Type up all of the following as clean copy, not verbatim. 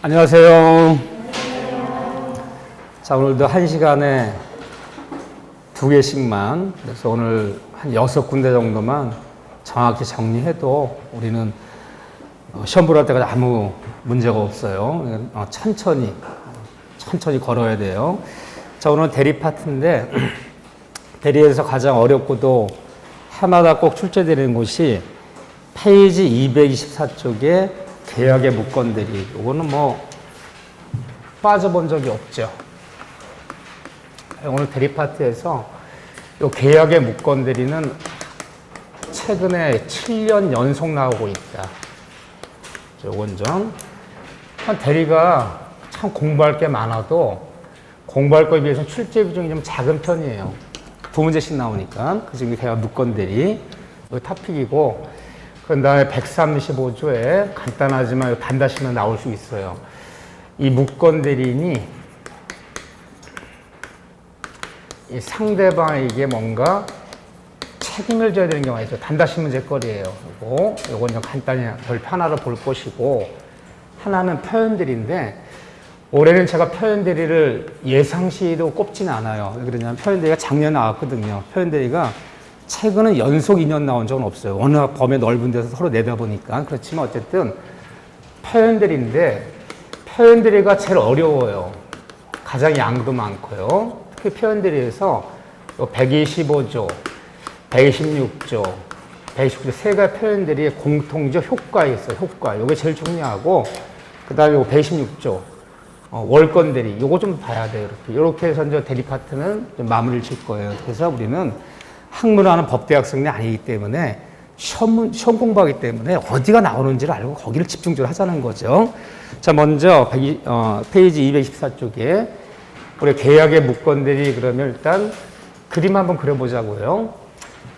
안녕하세요. 자, 오늘도 1시간에 2개씩만, 그래서 오늘 한 6군데 정도만 정확히 정리해도 우리는 시험 볼 때까지 아무 문제가 없어요. 천천히 걸어야 돼요. 자, 오늘 대리 파트인데, 대리에서 가장 어렵고도 해마다 꼭 출제되는 곳이 페이지 224쪽에 계약의 무건 대리. 이거는 뭐 빠져본 적이 없죠. 오늘 대리 파트에서 이 계약의 무건 대리는 최근에 7년 연속 나오고 있다. 요건 좀 대리가 참 공부할 게 많아도 공부할 거에 비해서 출제 비중이 좀 작은 편이에요. 2문제씩 나오니까. 그 중에 계약 무건 대리 이 토픽이고, 그 다음에 135조에 간단하지만 반드시면 나올 수 있어요. 이 무건 대리인이 이 상대방에게 뭔가 책임을 져야 되는 경우가 있어요. 단다시 문제거리예요. 요건 좀 간단히 별표 하나로 볼 것이고, 하나는 표현들인데, 올해는 제가 표현대리를 예상시로 꼽지는 않아요. 왜 그러냐면 표현대리가 작년에 나왔거든요. 표현대리가 최근은 연속 2년 나온 적은 없어요. 워낙 범위 넓은 데서 서로 내다보니까. 그렇지만 어쨌든 표현대리인데, 표현대리가 제일 어려워요. 가장 양도 많고요. 특히 표현대리에서 125조, 126조, 129조 세 가지 표현들이 공통적 효과가 있어요. 효과. 이게 제일 중요하고, 그 다음에 126조, 월권 대리. 요거 좀 봐야 돼요. 이렇게 해서 이제 대리 파트는 좀 마무리를 칠 거예요. 그래서 우리는 학문하는 법대학생이 아니기 때문에 시험 공부하기 때문에 어디가 나오는지를 알고 거기를 집중적으로 하자는 거죠. 자, 먼저 페이지 224쪽에 우리 계약의 무건 대리 그러면 일단 그림 한번 그려보자고요.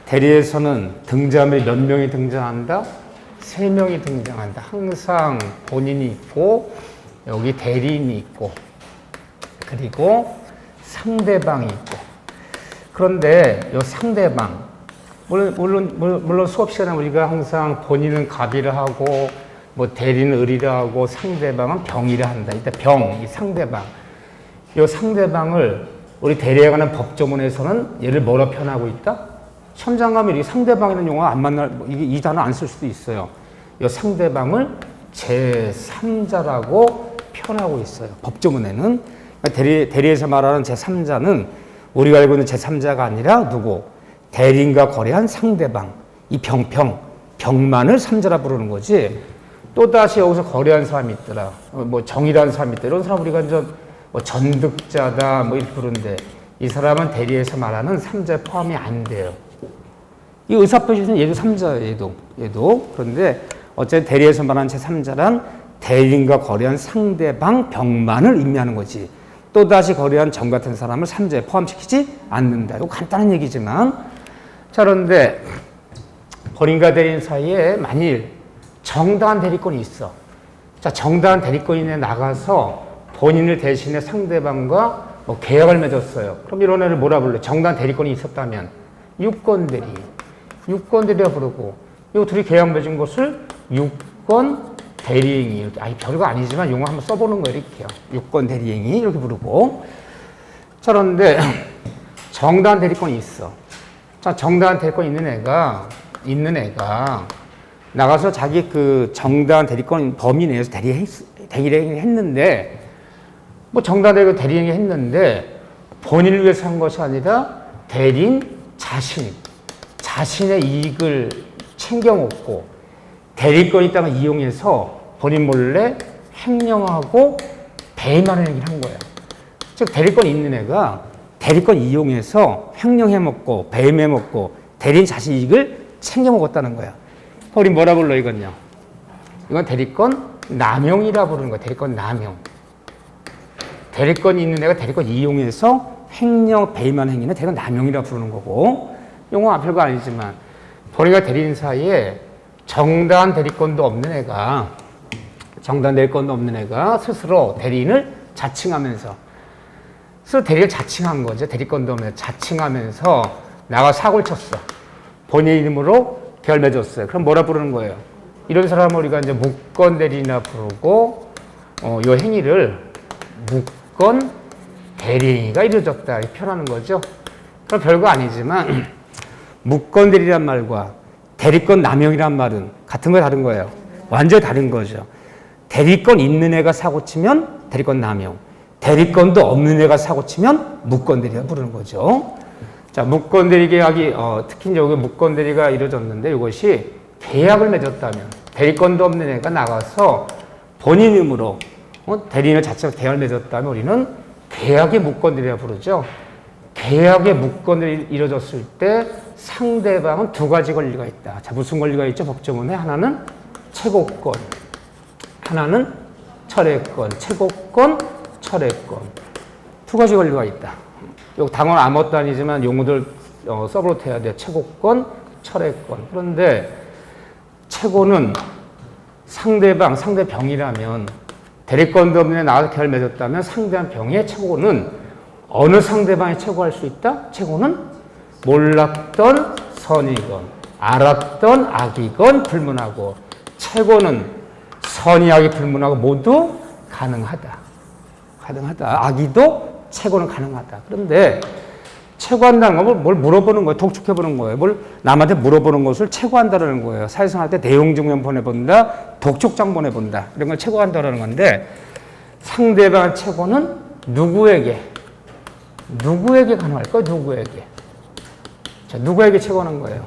대리에서는 등장하면 몇 명이 등장한다? 3명이 등장한다. 항상 본인이 있고, 여기 대리인이 있고, 그리고 상대방이 있고. 그런데 이 상대방, 물론 수업 시간에 우리가 항상 본인은 갑이라 하고, 뭐 대리는 을이라 하고, 상대방은 병이라 한다. 일단 이 상대방. 이 상대방을 우리 대리에 관한 법조문에서는 얘를 뭐라 표현하고 있다? 시험장 가면 이 상대방이라는 용어 안 만날, 이 단어 안 쓸 수도 있어요. 이 상대방을 제3자라고 표현하고 있어요. 법조문에는. 대리에서 말하는 제3자는 우리가 알고 있는 제3자가 아니라 누구? 대리인과 거래한 상대방. 이 병만을 3자라 부르는 거지. 또다시 여기서 거래한 사람이 있더라. 뭐 정의라는 사람이 있더라. 이런 사람 우리가 이제 뭐 전득자다 뭐 이렇게 부르는데, 이 사람은 대리에서 말하는 3자에 포함이 안 돼요. 이 의사표시는 얘도 3자예요. 얘도. 그런데 어쨌든 대리에서 말하는 제3자란 대리인과 거래한 상대방 병만을 의미하는 거지. 또다시 거래한 정 같은 사람을 3자에 포함시키지 않는다. 이거 간단한 얘기지만. 자, 그런데 본인과 대리인 사이에 만일 정당한 대리권이 있어. 자, 정당한 대리권인에 나가서 본인을 대신해 상대방과 뭐 계약을 맺었어요. 그럼 이런 애를 뭐라 불러? 정당한 대리권이 있었다면 유권 대리. 유권 대리라 부르고, 이 둘이 계약 맺은 것을 유권 대리행위. 별거 아니지만 용어 한번 써보는 거예요. 이렇게요. 유권 대리행위 이렇게 부르고. 자, 그런데 정당한 대리권이 있어. 자, 정당한 대리권 있는 애가 나가서 자기 그 정당한 대리권 범위 내에서 대리행위 했는데, 뭐 정당한 대리행위 했는데 본인을 위해서 한 것이 아니라 대리인 자신의 이익을 챙겨 먹고 대리권이 있다면 이용해서 본인 몰래 횡령하고 배임하는 얘기를 한 거예요. 즉 대리권 있는 애가 대리권 이용해서 횡령해 먹고 배임해 먹고 대리인 자신 이익을 챙겨 먹었다는 거야. 우리 뭐라 불러 이건요? 이건 대리권 남용이라 부르는 거야. 대리권 남용. 대리권이 있는 애가 대리권 이용해서 횡령 배임하는 행위는 대리권 남용이라 부르는 거고, 용어 별거 아니지만 본인과 대리인 사이에 정당한 대리권도 없는 애가 스스로 대리인을 자칭하면서, 스스로 대리를 자칭한 거죠. 대리권도 없는 자칭하면서 나가 사고를 쳤어. 본인 이름으로 계약을 맺었어요. 그럼 뭐라 부르는 거예요? 이런 사람을 우리가 이제 무건 대리인이라 부르고, 요 행위를 묵건 대리행위가 이루어졌다 이렇게 표현하는 거죠. 그럼 별거 아니지만 묵건 대리란 말과 대리권 남용이란 말은 같은 거예요, 다른 거예요? 완전히 다른 거죠. 대리권 있는 애가 사고치면 대리권 남용, 대리권도 없는 애가 사고치면 묵건 대리가 부르는 거죠. 자, 묵건 대리 계약이 특히 이제 여기 묵건 대리가 이루어졌는데 이것이 계약을 맺었다면 대리권도 없는 애가 나가서 본인 힘으로 대리인을 자체가 계약을 맺었다면 우리는 계약의 묵건 대리라 부르죠. 계약의 묵건 대리 이루어졌을 때 상대방은 두 가지 권리가 있다. 자, 무슨 권리가 있죠? 법조문에 하나는 최고권, 하나는 철회권, 최고권, 철회권. 두 가지 권리가 있다. 요 단어는 아무것도 아니지만 용어들 써버릇 해야 돼. 최고권, 철회권. 그런데 최고는 상대병이라면 대리권도 없는 애 나와서 계약을 맺었다면 상대방 병의 최고는 어느 상대방이 최고할 수 있다? 최고는 몰랐던 선이건 알았던 악이건 불문하고 최고는 선이 악이 불문하고 모두 가능하다. 악이도 최고는 가능하다. 그런데 최고한다는 건 뭘 물어보는 거예요. 독촉해보는 거예요. 뭘 남한테 물어보는 것을 최고한다는 거예요. 사회생활 때 내용증명 보내본다, 독촉장 보내본다. 이런 걸 최고한다는 건데 상대방 최고는 누구에게 가능할까요? 누구에게? 자, 누구에게 최고하는 거예요?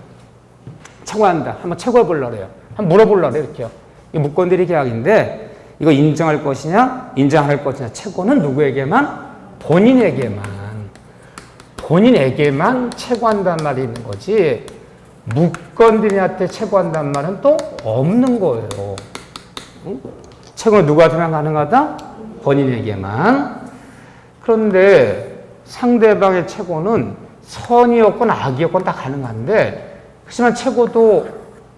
최고한다. 한번 최고해보려고 해요. 한번 물어보려고 해요. 이렇게요. 이 묵건대리 계약인데 이거 인정할 것이냐, 인정 안 할 것이냐. 최고는 누구에게만? 본인에게만 최고한다는 말이 있는 거지 묵건대리한테 최고한다는 말은 또 없는 거예요. 응? 최고는 누구한테만 가능하다? 본인에게만. 그런데 상대방의 최고는 선이었건 악이었건 다 가능한데 하지만 최고도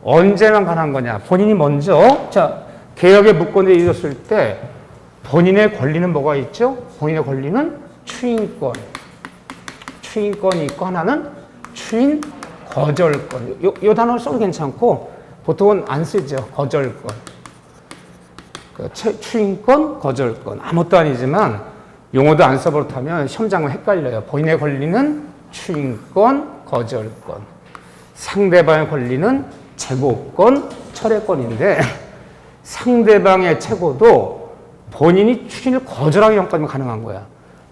언제만 가능한 거냐? 본인이 먼저 자 계약의 묵건이 이뤘을 때 본인의 권리는 뭐가 있죠? 본인의 권리는 추인권이 있고 하나는 추인 거절권. 요 단어를 써도 괜찮고 보통은 안 쓰죠. 거절권. 추인권, 거절권. 아무것도 아니지만 용어도 안 써버릇하면 시험장은 헷갈려요. 본인의 권리는 추인권, 거절권. 상대방의 권리는 재고권, 철회권인데 상대방의 최고도 본인이 추인을 거절하기 전까지만 가능한 거야.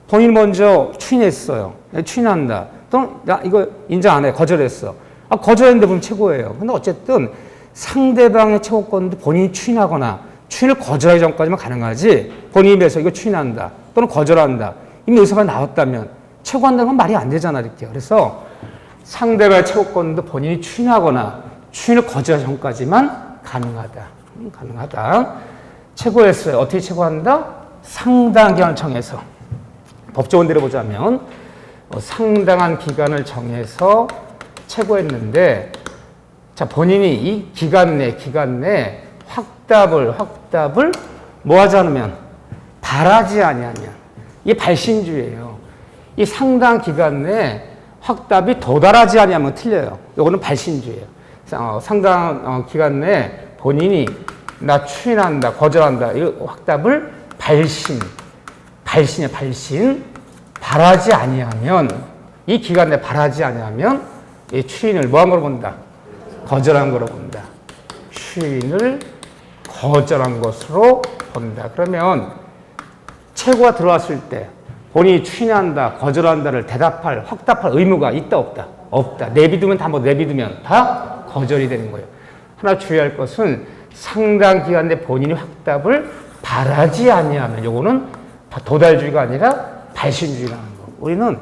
본인이 먼저 추인했어요. 추인한다. 또는 야 이거 인정 안 해. 거절했어. 거절했는데 보면 최고예요. 근데 어쨌든 상대방의 최고권도 본인이 추인하거나 추인을 거절하기 전까지만 가능하지 본인이 입에서 이거 추인한다. 또는 거절한다. 이미 의사가 나왔다면 최고한다는 건 말이 안 되잖아. 이렇게. 그래서 상대방의 최고권도 본인이 추인하거나 추인을 거절하기 전까지만 가능하다. 최고했어요. 어떻게 최고한다? 상당한 기간을 정해서. 법조문대로 보자면 상당한 기간을 정해서 최고했는데 자 본인이 이 기간 내 확답을 뭐 하지 않으면 바라지 아니하면 이게 발신주의예요. 이 상당한 기간 내에 확답이 도달하지 아니하면 틀려요. 이거는 발신주의예요. 상당한 기간 내에 본인이 나 추인한다, 거절한다 이 확답을 발신이야 발신. 바라지 아니하면 이 기간 내에 바라지 아니하면 이 추인을 뭐한 거로 본다? 거절한 거로 본다. 추인을 거절한 것으로 본다. 그러면 최고가 들어왔을 때 본인이 추인한다, 거절한다를 확답할 의무가 있다, 없다? 없다. 내비두면 다 거절이 되는 거예요. 하나 주의할 것은 상당 기간 내 본인이 확답을 바라지 아니하면 요거는 도달주의가 아니라 발신주의라는 거. 우리는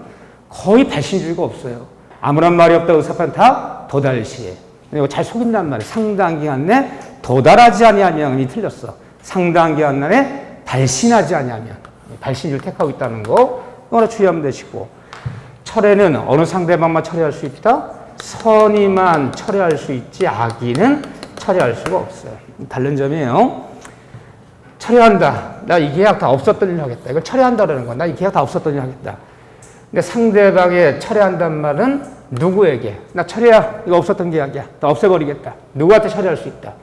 거의 발신주의가 없어요. 아무런 말이 없다 의사판 다 도달시에. 이거 잘 속인단 말이에요. 상당 기간 내 도달하지 아니하면이 틀렸어. 상당 기간 내에 발신하지 아니하면 발신주의를 택하고 있다는 거 이거나 주의하면 되시고 철회는 어느 상대방만 철회할 수 있다? 선의만 철회할 수 있지 악의는 철회할 수가 없어요. 다른 점이에요. 철회한다. 나 이 계약 다 없었던 일 하겠다. 이걸 철회한다라는 건 나 이 계약 다 없었던 일 하겠다. 근데 상대방의 철회한다는 말은 누구에게? 나 철회야. 이거 없었던 계약이야. 나 없애버리겠다. 누구한테 철회할 수 있다.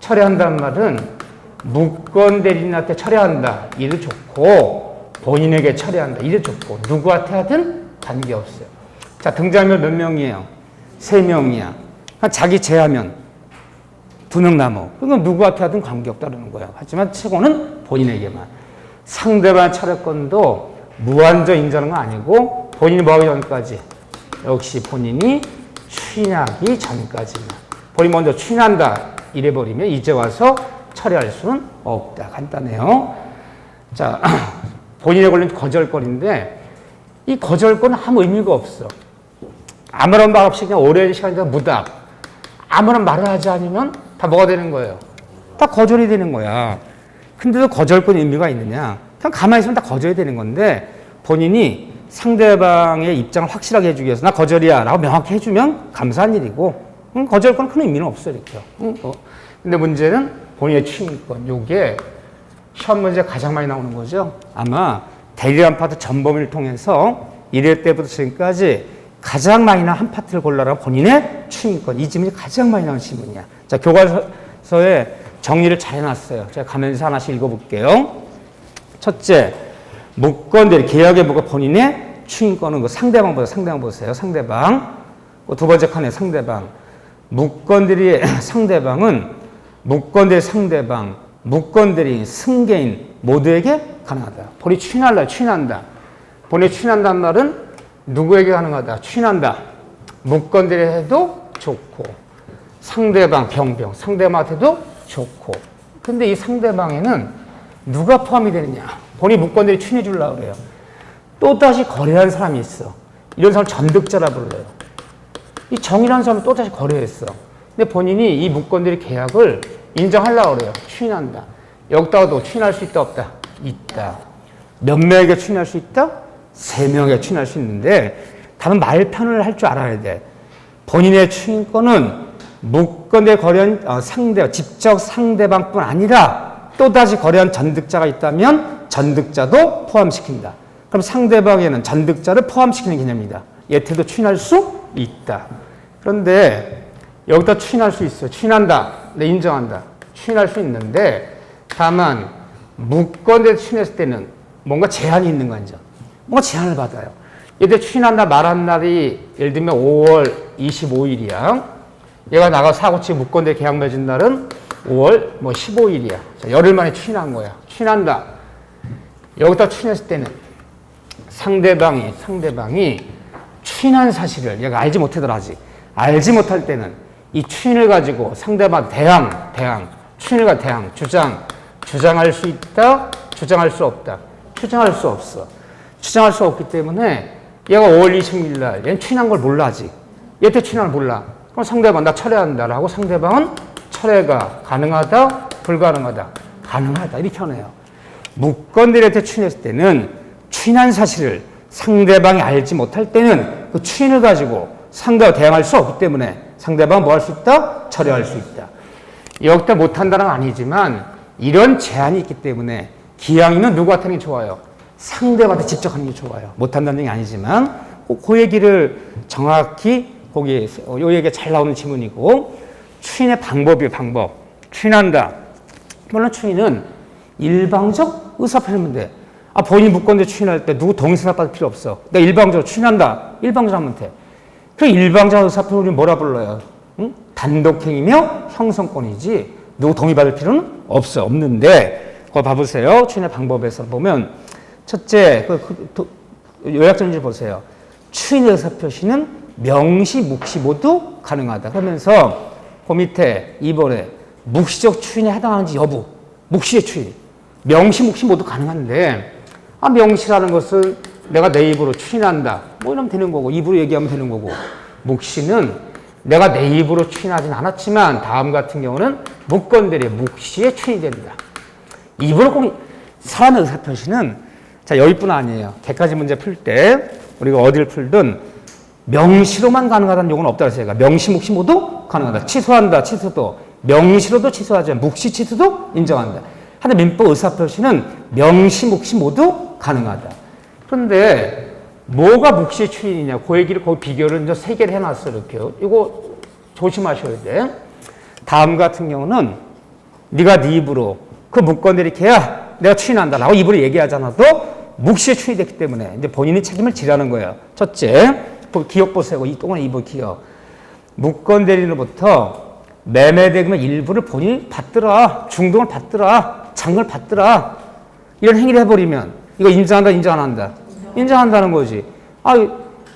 철회한다는 말은 무권 대리인한테 철회한다. 이도 좋고 본인에게 철회한다. 이도 좋고 누구한테 하든 관계없어요. 자, 등장인물 몇 명이에요? 3명이야. 자기 제하면 2명 남어. 그건 누구한테 하든 관계없다는 거예요. 하지만 최고는 본인에게만. 상대방 철회권도 무한정 인정하는 건 아니고 본인이 뭐하기 전까지 역시 본인이 추인하기 전까지만. 본인이 먼저 추인한다 이래버리면 이제 와서 철회할 수는 없다. 간단해요. 자, 본인에 걸린 거절권인데 이 거절권은 아무 의미가 없어. 아무런 말 없이 그냥 오랜 시간 동안 무답. 아무런 말을 하지 않으면 다 뭐가 되는 거예요? 다 거절이 되는 거야. 근데도 거절권의 의미가 있느냐? 그냥 가만히 있으면 다 거절이 되는 건데 본인이 상대방의 입장을 확실하게 해주기 위해서 나 거절이야 라고 명확히 해주면 감사한 일이고 거절권은 큰 의미는 없어 이렇게. 근데 문제는 본인의 취임권. 요게 시험 문제 가장 많이 나오는 거죠. 아마 대리한 파트 전범위를 통해서 1회 때부터 지금까지 가장 많이 나온 한 파트를 골라라 본인의 취임권. 이 질문이 가장 많이 나온 질문이야. 자, 교과서에 정리를 잘 해놨어요. 제가 가면서 하나씩 읽어볼게요. 첫째, 무권대리 계약의 뭐가 본인의 취임권은 그 상대방 보세요. 상대방. 두 번째 칸에 상대방. 무권대리의 상대방은 무권대리 상대방, 무권대리 승계인 모두에게 가능하다. 본인이 취인한다. 본인이 취인한다는 말은 누구에게 가능하다? 취인한다. 무권대리 해도 좋고 상대방 병병 상대방한테도 좋고. 근데 이 상대방에는 누가 포함이 되느냐? 본인이 무권대리 취인해 주려고 그래요. 또다시 거래한 사람이 있어. 이런 사람을 전득자라 불러요. 이 정이라는 사람은 또다시 거래했어. 근데 본인이 이 무권대리 계약을 인정하려고 그래요. 취인한다. 여기다가도 취인할 수 있다 없다? 있다. 몇 명에게 취인할 수 있다? 3명에게 취인할 수 있는데 다른 말편을 할 줄 알아야 돼. 본인의 취인권은 무권대리 거래한 직접 상대방뿐 아니라 또다시 거래한 전득자가 있다면 전득자도 포함시킨다. 그럼 상대방에는 전득자를 포함시키는 개념입니다. 얘한테도 취인할 수 있다. 그런데 여기다 취인할 수 있어. 취인한다. 네, 인정한다. 취인할 수 있는데 다만 무권대리 취인했을 때는 뭔가 제한이 있는 거 아니죠. 뭔가 제한을 받아요. 얘들 취인한다 말한 날이 예를 들면 5월 25일이야. 얘가 나가서 사고치 무권대리 계약 맺은 날은 5월 15일이야. 자, 열흘 만에 취인한 거야. 취인한다. 여기다 취인했을 때는 상대방이 취인한 사실을 얘가 알지 못하더라 아직. 알지 못할 때는 이 취인을 가지고 상대방 취인을 가지고 주장할 수 있다, 주장할 수 없다. 주장할 수 없어. 주장할 수 없기 때문에 얘가 5월 26일 날 얘는 취인한 걸 몰라 아직. 얘한테 취인한 걸 몰라. 그럼 상대방 나 철회한다 라고 상대방은 철회가 가능하다, 불가능하다, 가능하다 이렇게 하네요. 무권대리한테 취인했을 때는 취인한 사실을 상대방이 알지 못할 때는 그 취인을 가지고 상대와 대항할 수 없기 때문에 상대방은 뭐 할 수 있다? 철회할 수 있다. 여기다 못한다는 건 아니지만 이런 제한이 있기 때문에 기왕이면 누구한테 하는 게 좋아요? 상대방한테 직접 하는 게 좋아요. 못한다는 게 아니지만 그 얘기를 정확히 거기에 요 얘기가 잘 나오는 지문이고 추인의 방법. 추인한다. 물론 추인은 일방적 의사표시면 돼. 본인이 무권대리 추인할 때 누구 동의 생각받을 필요 없어. 내가 일방적으로 추인한다. 일방적으로 하면 돼. 그 일방적 의사표시를 뭐라 불러요? 응? 단독행위며 형성권이지 누구 동의받을 필요는 없는데 그거 봐보세요. 추인의 방법에서 보면 첫째 요약전지 보세요. 추인의 의사표시는 명시, 묵시 모두 가능하다. 그러면서 그 밑에 2번에 묵시적 추인에 해당하는지 여부, 묵시의 추인, 명시, 묵시 모두 가능한데 명시라는 것은 내가 내 입으로 추인한다. 뭐 이러면 되는 거고 입으로 얘기하면 되는 거고 묵시는 내가 내 입으로 추인하진 않았지만 다음 같은 경우는 무권대리 묵시에 추인이 된다. 입으로 꼭 사람의 의사표시는 자 여기뿐 아니에요. 객관식 문제 풀 때 우리가 어디를 풀든 명시로만 가능하다는 용어는 없다고 해서 제가 명시, 묵시 모두 가능하다. 취소한다. 취소도 명시로도 취소하지만 묵시 취소도 인정한다. 하는데 민법 의사표시는 명시, 묵시 모두 가능하다. 그런데 뭐가 묵시 추인이냐? 그 얘기를 거기 비교를 이제 3개를 해놨어요. 이렇게요. 이거 조심하셔야 돼. 다음 같은 경우는 네가 네 입으로 그 무건들이 걔야 내가 추인한다라고 입으로 얘기하잖아도 묵시에 추인됐기 때문에 이제 본인이 책임을 지라는 거예요. 첫째, 기억 보세요. 이 동안 입을 기억. 무건 대리로부터 매매 대금의 일부를 본인이 받더라, 중동을 받더라, 장을 받더라 이런 행위를 해버리면 이거 인정한다, 인정 안 한다? 인정한다는 거지. 아,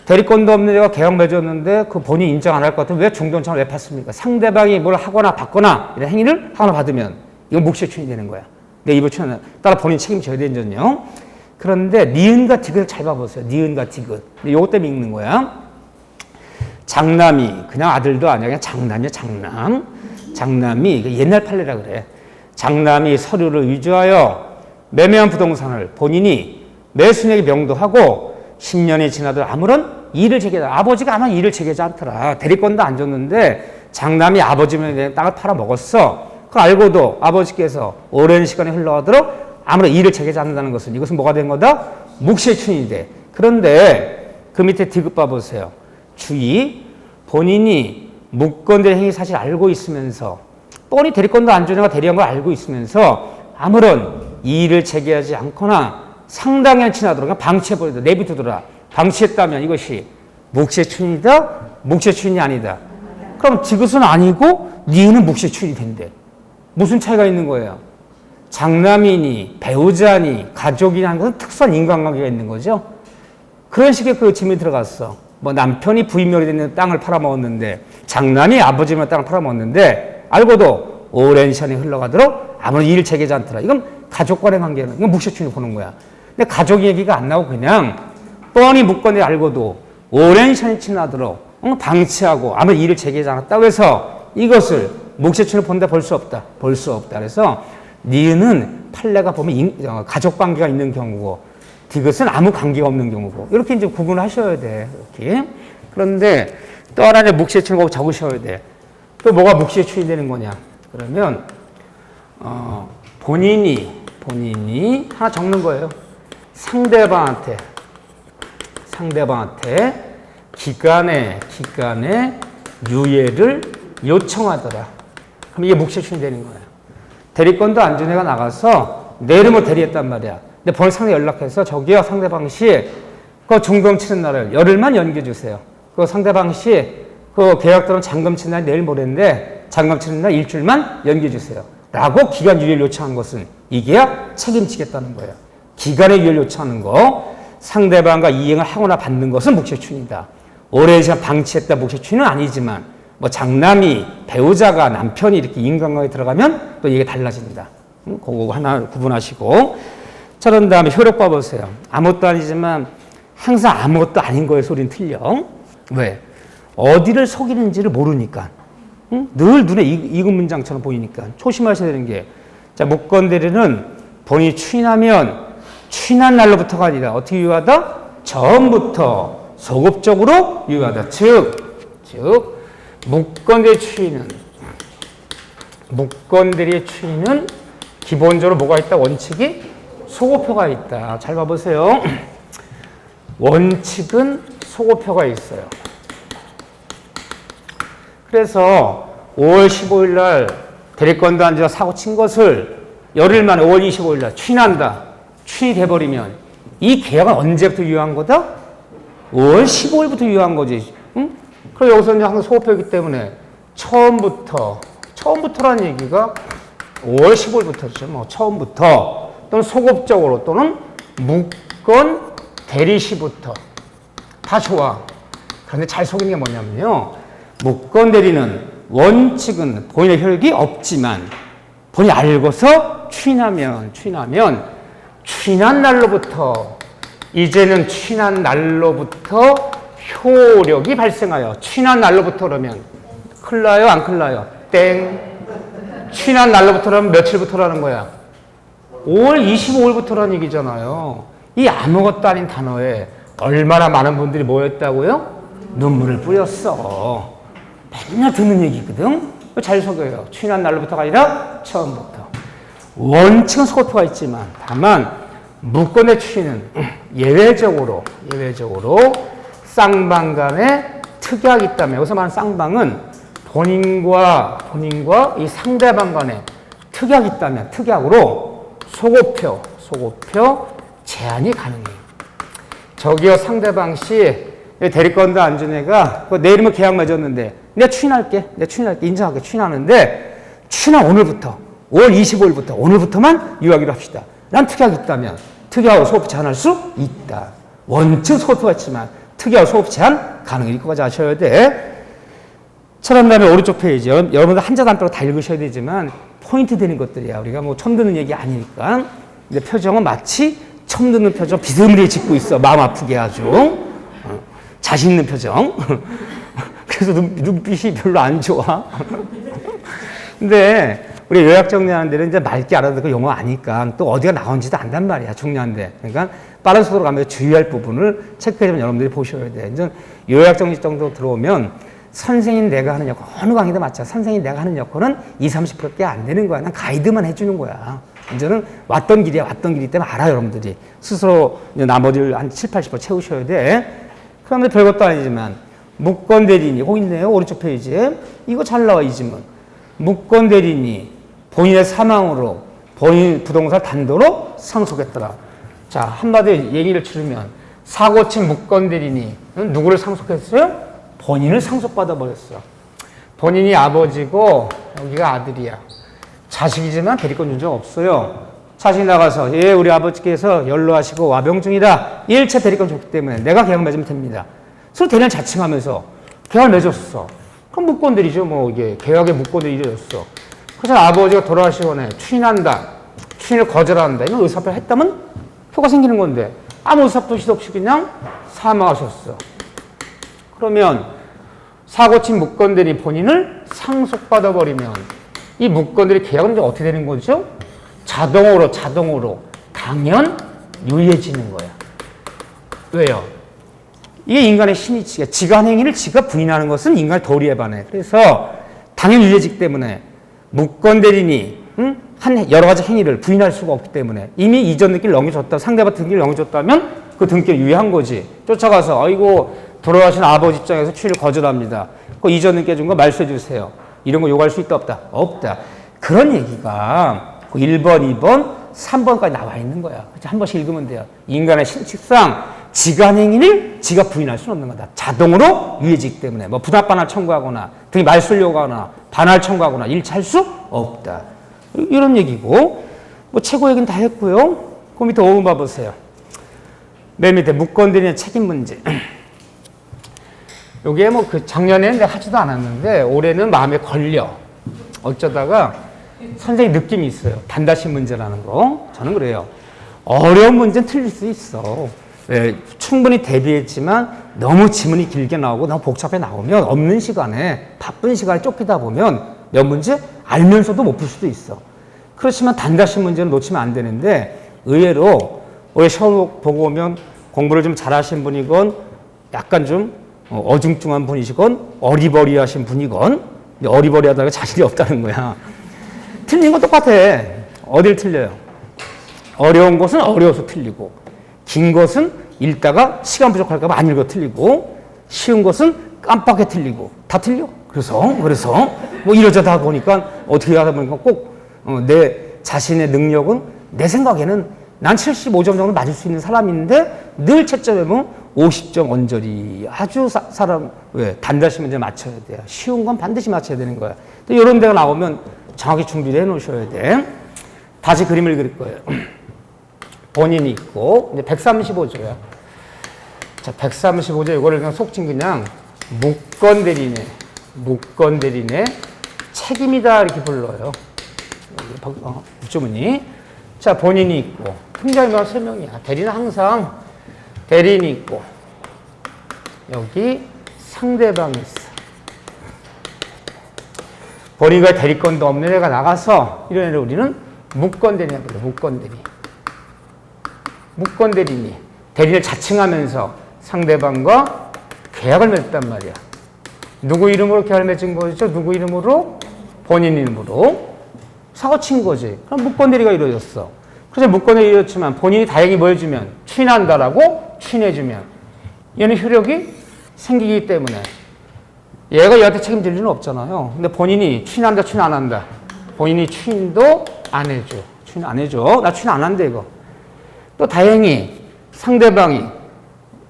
대리권도 없는 애가 계약 맺었는데 그 본인이 인정 안 할 것 같으면 왜 중동장을 왜 팠습니까? 상대방이 뭘 하거나 받거나 이런 행위를 하거나 받으면 이건 묵시에 추인되는 거야. 내 입을 추인하는 따라 본인이 책임져야 되는전요. 그런데 니은과 디귿을 잘 봐보세요. 니은과 디귿. 요것 때문에 읽는 거야. 장남이 그냥 아들도 아니야. 그냥 장남이야, 장남. 장남이 옛날 판례라 그래. 장남이 서류를 위조하여 매매한 부동산을 본인이 매수인에게 명도하고 10년이 지나도 아무런 이의를 제기하지 아버지가 아마 이의를 제기하지 않더라. 대리권도 안 줬는데 장남이 아버지면 땅을 팔아먹었어. 그거 알고도 아버지께서 오랜 시간이 흘러가도록 아무런 이의를 제기하지 않는다는 것은 이것은 뭐가 된 거다? 묵시의 추인이 돼. 그런데 그 밑에 디귿 봐보세요. 주의, 본인이 무건대 행위 사실 알고 있으면서 뻔히 대리권도 안 주는 거 대리한 걸 알고 있으면서 아무런 이의를 제기하지 않거나 상당히 지나도록 그냥 방치해버리다 내비두더라. 방치했다면 이것이 묵시의 추인이다? 묵시의 추인이 아니다. 그럼 디귿은 아니고 니은은 묵시의 추인이 된대. 무슨 차이가 있는 거예요? 장남이니 배우자니 가족이니 하는 것은 특수한 인간관계가 있는 거죠. 그런 식의 그 질문이 들어갔어. 뭐 남편이 부인멸이 되는 땅을 팔아먹었는데 장남이 아버지의 땅을 팔아먹었는데 알고도 오랜 시간이 흘러가도록 아무런 일을 제기하지 않더라. 이건 가족 간의 관계는 이건 묵시의 추인을 보는 거야. 근데 가족 얘기가 안 나오고 그냥 뻔히 묵건에 알고도 오랜 시간이 지나도록 방치하고 아무런 일을 제기하지 않았다고 해서 이것을 묵시의 추인을 본다 볼 수 없다. 볼 수 없다. 그래서 니은은 판례가 보면 가족 관계가 있는 경우고 디귿은 아무 관계가 없는 경우고 이렇게 이제 구분을 하셔야 돼. 이렇게. 그런데 또 하나의 묵시의 추인을 꼭 적으셔야 돼. 또 뭐가 묵시의 추인이 되는 거냐? 그러면 본인이 하나 적는 거예요. 상대방한테 기간에 유예를 요청하더라. 그럼 이게 묵시의 추인이 되는 거예요. 대리권도 안 준 애가 나가서 내 이름을 대리했단 말이야. 근데 번호 상대 연락해서 저기요 상대방 씨 그 중금 치는 날을 열흘만 연기해 주세요. 그 상대방 씨 그 계약 들어온 잔금 치는 날 내일 모레인데 잔금 치는 날 일주일만 연기해 주세요. 라고 기간 유예를 요청한 것은 이게야 책임지겠다는 거예요. 기간의 유예를 요청하는 거 상대방과 이행을 하거나 받는 것은 묵시의 추인이다. 오랜 시간 방치했다 묵시의 추인은 아니지만 뭐 장남이 배우자가 남편이 이렇게 인간관계에 들어가면 또 이게 달라진다. 그거 하나 구분하시고 자 그런 다음에 효력봐 보세요. 아무것도 아니지만 항상 아무것도 아닌 거의 소리는 틀려. 왜? 어디를 속이는지를 모르니까. 응? 늘 눈에 익은 문장처럼 보이니까 조심하셔야 되는 게 자 무건대리는 본인이 추인하면 추인한 날로부터가 아니라 어떻게 유효하다? 전부터 소급적으로 유효하다. 즉 무건대리의 추인은 기본적으로 뭐가 있다? 원칙이 소고표가 있다. 잘 봐보세요. 원칙은 소고표가 있어요. 그래서 5월 15일 날 대리권도 안 줘서 사고 친 것을 열흘 만에 5월 25일 날 추인한다. 추인이 돼버리면 이 계약은 언제부터 유효한 거다? 5월 15일부터 유효한 거지. 응? 그리고 여기서 이제 항상 소고표이기 때문에 처음부터라는 얘기가 5월 15일부터죠. 뭐 처음부터 또는 소급적으로 또는 무건 대리시부터 다 좋아. 그런데 잘 속이는 게 뭐냐면요. 무건 대리는 원칙은 본인의 효력이 없지만 본인이 알고서 추인한 날로부터 이제는 추인한 날로부터 효력이 발생하여 추인한 날로부터 그러면 클나요? 안 클나요? 땡. 추인한 날로부터 그러면 며칠부터라는 거야? 5월 25일부터라는 얘기잖아요. 이 아무것도 아닌 단어에 얼마나 많은 분들이 모였다고요? 눈물을 뿌렸어. 맨날 듣는 얘기거든? 잘 속여요. 추인한 날로부터가 아니라 처음부터. 원칙은 소고표가 있지만 다만 무건의 추인은 예외적으로 쌍방 간에 특약이 있다면 여기서 말하는 쌍방은 본인과 이 상대방 간에 특약이 있다면 특약으로 소고표 제한이 가능해요. 저기요 상대방 씨 대리건도 안 준 애가 내일이면 계약 맺었는데 내가 추인할게 인정할게 추인하는데 추인한 오늘부터 5월 25일부터 오늘부터만 유하기로 합시다. 난 특약이 있다면 특약으로 소급 제한할 수 있다. 원칙 소급표가 있지만 특약으로 소급 제한 가능해. 이거까지 아셔야 돼. 그 다음에 오른쪽 페이지 여러분들 한자 단표로 다 읽으셔야 되지만 포인트 되는 것들이야. 우리가 뭐 처음 듣는 얘기 아니니까. 근데 표정은 마치 처음 듣는 표정 비스무리하게 짓고 있어. 마음 아프게 아주. 자신 있는 표정. 그래서 눈빛이 별로 안 좋아. 근데 우리 요약 정리하는 데는 이제 맑게 알아듣고 영어 아니까 또 어디가 나온지도 안단 말이야. 중요한데. 그러니까 빠른 속도로 가면서 주의할 부분을 체크해주면 여러분들이 보셔야 돼. 이제 요약 정리 정도 들어오면 선생님 내가 하는 역할, 어느 강의도 마찬가지야. 선생님 내가 하는 역할은 20-30%밖에 안 되는 거야. 난 가이드만 해주는 거야. 이제는 왔던 길이야. 왔던 길이기 때문에 알아, 여러분들이. 스스로 나머지를 한 70-80% 채우셔야 돼. 그런데 별것도 아니지만, 무권 대리인이, 거기 있네요. 오른쪽 페이지에. 이거 잘 나와, 이 지문. 무권 대리인이 본인의 사망으로 본인 부동산 단도로 상속했더라. 자, 한마디로 얘기를 치르면, 사고친 무권 대리인이 누구를 상속했어요? 본인을 상속받아 버렸어. 본인이 아버지고 여기가 아들이야. 자식이지만 대리권 준적 없어요. 자식이 나가서 예 우리 아버지께서 연로하시고 와병 중이다. 일체 대리권 줬기 때문에 내가 계약 맺으면 됩니다. 서로 대리를 자칭하면서 계약을 맺었어. 그럼 무권들이죠. 뭐 이게 계약의 무권들이 이루어졌어. 그래서 아버지가 돌아가시거나 추인한다. 추인을 거절한다. 이건 의사표를 했다면 표가 생기는 건데 아무 의사표시도 없이 그냥 사망하셨어. 그러면 사고친 무권들이 본인을 상속받아 버리면 이 무권들의 계약은 이제 어떻게 되는 거죠? 자동으로 당연 유예해지는 거야. 왜요? 이게 인간의 신이치야. 지가 한 행위를 지가 부인하는 것은 인간의 도리에 반해. 그래서 당연 유예지기 때문에 무권 대리인이 한 여러 가지 행위를 부인할 수가 없기 때문에 이미 이전 등기를 넘겨줬다. 상대방 등기를 넘겨줬다면 그 등기를 유예한 거지. 쫓아가서 아이고 돌아가신 아버지 입장에서 추인을 거절합니다. 그 이전 등기 해준 거 말소해 주세요. 이런 거 요구할 수 있다 없다? 없다. 그런 얘기가 1번, 2번, 3번까지 나와 있는 거야. 한 번씩 읽으면 돼요. 인간의 신칙상 지가 한 행위를 지가 부인할 수는 없는 거다. 자동으로 유예지기 때문에 뭐 부답반환 청구하거나 등기 말소를 요구하거나 반환 청구하거나 일치할 수 없다. 이런 얘기고 뭐 최고 얘기는 다 했고요. 그 밑에 5번 봐보세요. 맨 밑에 무권 대리인의 책임 문제. 요게 뭐 그 작년에는 내가 하지도 않았는데 올해는 마음에 걸려. 어쩌다가 선생님 느낌이 있어요. 단다시 문제라는 거. 저는 그래요. 어려운 문제는 틀릴 수 있어. 왜? 충분히 대비했지만 너무 지문이 길게 나오고 너무 복잡해 나오면 없는 시간에 바쁜 시간에 쫓기다 보면 몇 문제 알면서도 못 풀 수도 있어. 그렇지만 단다시 문제는 놓치면 안 되는데 의외로 올해 시험 보고 오면 공부를 좀 잘하신 분이건 약간 좀 어중중한 분이시건 어리버리하신 분이건 어리버리하다가 자신이 없다는 거야. 틀린 건 똑같아. 어딜 틀려요? 어려운 것은 어려워서 틀리고 긴 것은 읽다가 시간 부족할까 봐 안 읽어 틀리고 쉬운 것은 깜빡해 틀리고 다 틀려. 그래서 뭐 이러저러다 보니까 어떻게 하다 보니까 꼭 내 자신의 능력은 내 생각에는 난 75점 정도 맞을 수 있는 사람인데 늘 채점에 보면 50점 언저리. 아주 사람 왜 단다시 문제 맞춰야 돼요. 쉬운 건 반드시 맞춰야 되는 거야. 또 이런 데가 나오면 정확히 준비를 해 놓으셔야 돼. 다시 그림을 그릴 거예요. 본인이 있고 이제 135조야. 자, 135조 이거를 그냥 속칭 그냥 무권 대리인의 책임이다 이렇게 불러요. 주문이. 자, 본인이 있고 굉장히 세 명이야. 대리는 항상 대리인이 있고 여기 상대방이 있어. 본인과 대리권도 없는 애가 나가서 이런 애를 우리는 무권 대리인이라고 불러요. 무권 대리인이 대리를 자칭하면서 상대방과 계약을 맺었단 말이야. 누구 이름으로 계약을 맺은 거죠? 누구 이름으로? 본인 이름으로 사고친 거지. 그럼 무권 대리가 이루어졌어. 그래서 무권 대리가 이루어졌지만 본인이 다행히 뭐 해주면 추인한다라고 추인해주면 얘는 효력이 생기기 때문에 얘가 얘한테 책임질 리는 없잖아요. 근데 본인이 추인한다 추인 안 한다. 본인이 추인도 안 해줘. 추인 안 해줘. 나 추인 안 한대, 이거. 또 다행히 상대방이,